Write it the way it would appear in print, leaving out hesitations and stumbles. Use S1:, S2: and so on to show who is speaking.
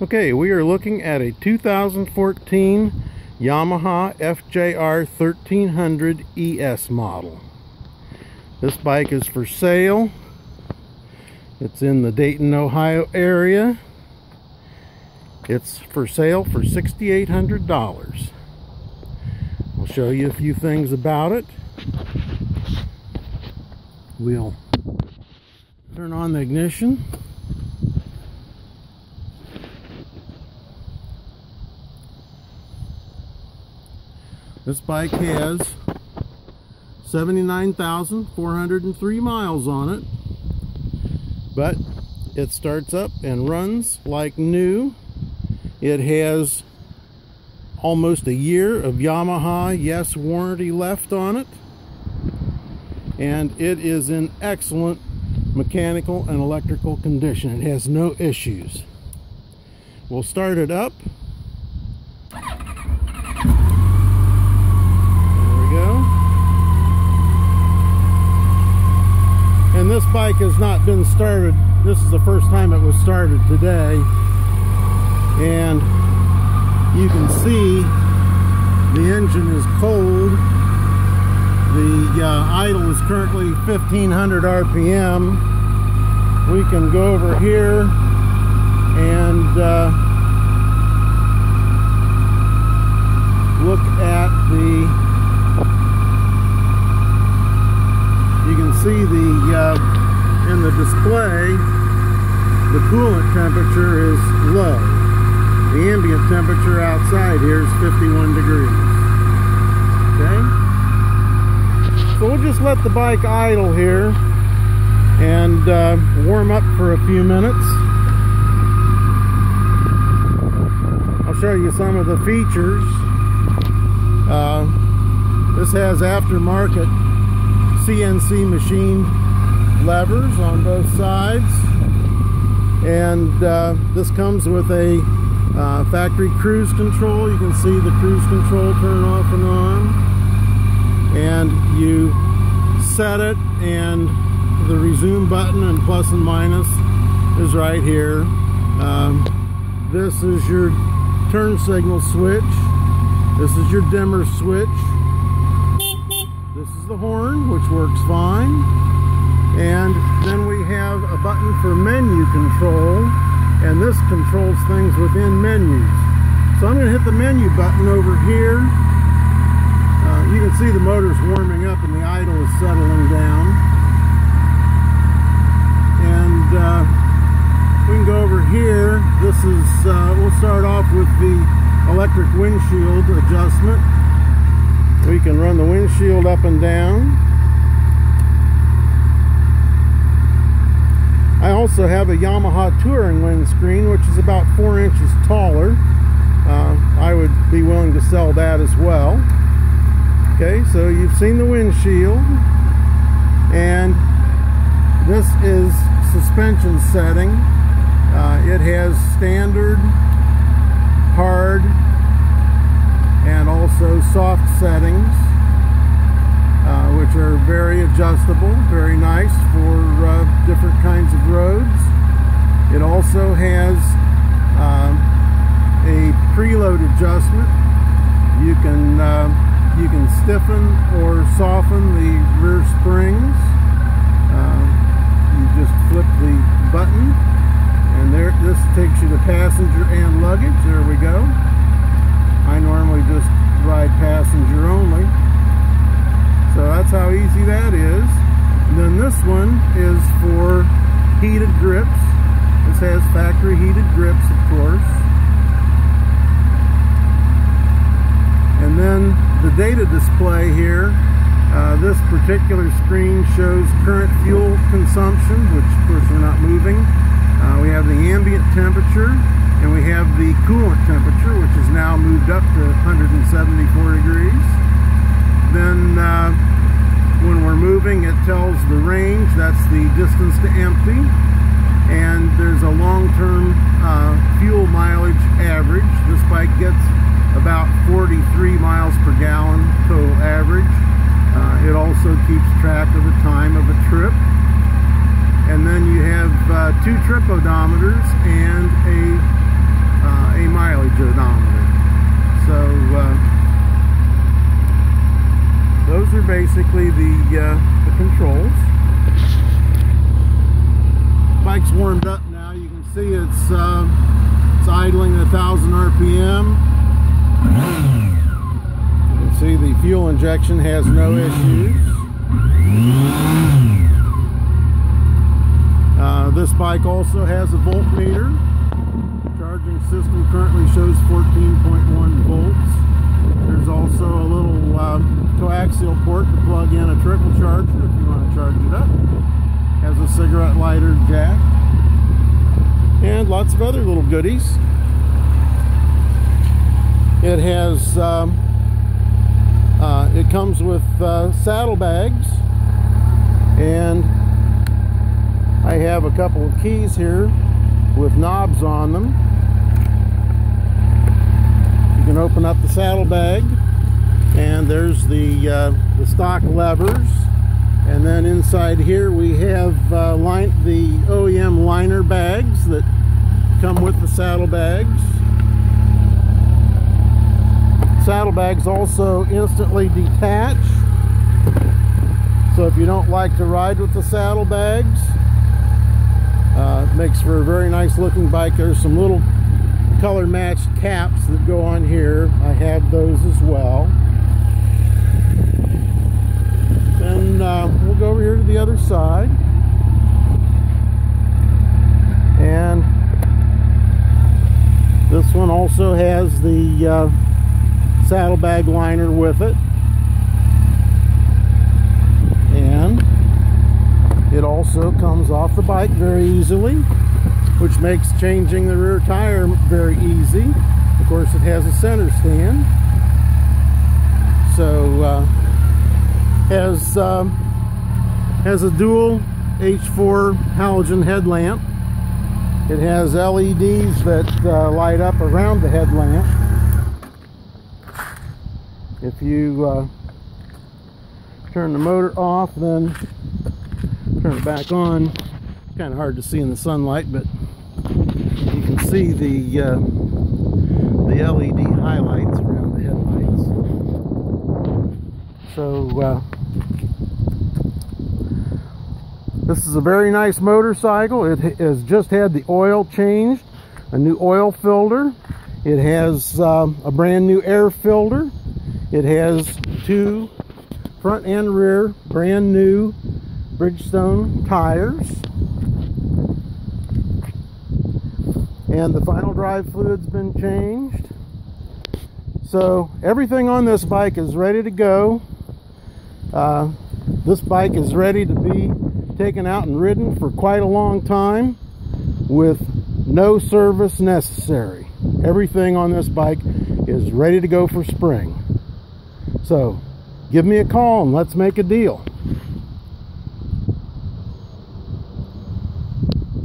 S1: Okay, we are looking at a 2014 Yamaha FJR 1300 ES model. This bike is for sale. It's in the Dayton, Ohio area. It's for sale for $6,800. I'll show you a few things about it. We'll turn on the ignition. This bike has 79,403 miles on it, but it starts up and runs like new. It has almost a year of Yamaha YES warranty left on it, and it is in excellent mechanical and electrical condition. It has no issues. We'll start it up. And this bike has not been started. This is the first time it was started today. And you can see the engine is cold. The idle is currently 1500 RPM. We can go over here and look at the... You can see the in the display, the coolant temperature is low. The ambient temperature outside here is 51 degrees. Okay? So we'll just let the bike idle here and warm up for a few minutes. I'll show you some of the features. This has aftermarket CNC machined levers on both sides, and this comes with a factory cruise control. You can see the cruise control turn off and on, and you set it, and the resume button and plus and minus is right here. This is your turn signal switch. This is your dimmer switch. This is the horn, which works fine. And then we have a button for menu control, and this controls things within menus. So I'm going to hit the menu button over here. You can see the motor's warming up and the idle is settling down. And we can go over here. This is, we'll start off with the electric windshield adjustment. We can run the windshield up and down. I also have a Yamaha touring windscreen, which is about 4 inches taller. I would be willing to sell that as well. Okay, so you've seen the windshield. And this is suspension setting. It has standard, hard, and also soft settings, which are very adjustable, very nice for different kinds of roads. It also has a preload adjustment. You can stiffen or soften the rear springs. You just flip the button, and there. This takes you to passenger and luggage. There we go. I normally just ride passenger only. So that's how easy that is. And then this one is for heated grips. This has factory heated grips, of course. And then the data display here. This particular screen shows current fuel consumption, which of course we're not moving. We have the ambient temperature. And we have the coolant temperature, which is now moved up to 174 degrees. Then when we're moving, it tells the range. That's the distance to empty. And there's a long-term fuel mileage average. This bike gets about 43 miles per gallon total average. It also keeps track of the time of a trip. And then you have 2 trip odometers and a a mileage odometer. So those are basically the controls. Bike's warmed up now. You can see it's idling at 1,000 RPM. You can see the fuel injection has no issues. This bike also has a voltmeter. Charging system currently shows 14.1 volts. There's also a little coaxial port to plug in a trickle charger if you want to charge it up. Has a cigarette lighter jack. And lots of other little goodies. It has, it comes with saddlebags, and I have a couple of keys here with knobs on them. You can open up the saddlebag, and there's the stock levers. And then inside here we have the OEM liner bags that come with the saddlebags. Saddlebags also instantly detach. So if you don't like to ride with the saddlebags, it makes for a very nice looking bike. There's some little color matched caps that go on here. I have those as well. Then we'll go over here to the other side. And this one also has the saddlebag liner with it. And it also comes off the bike very easily, which makes changing the rear tire very easy. Of course, it has a center stand. So has a dual H4 halogen headlamp. It has LEDs that light up around the headlamp. If you turn the motor off, then turn it back on. It's kind of hard to see in the sunlight, but you can see the LED highlights around the headlights. So this is a very nice motorcycle. It has just had the oil changed, a new oil filter. It has a brand new air filter. It has two front and rear brand new Bridgestone tires. And the final drive fluid's been changed. So everything on this bike is ready to go. This bike is ready to be taken out and ridden for quite a long time with no service necessary. Everything on this bike is ready to go for spring. So give me a call and let's make a deal.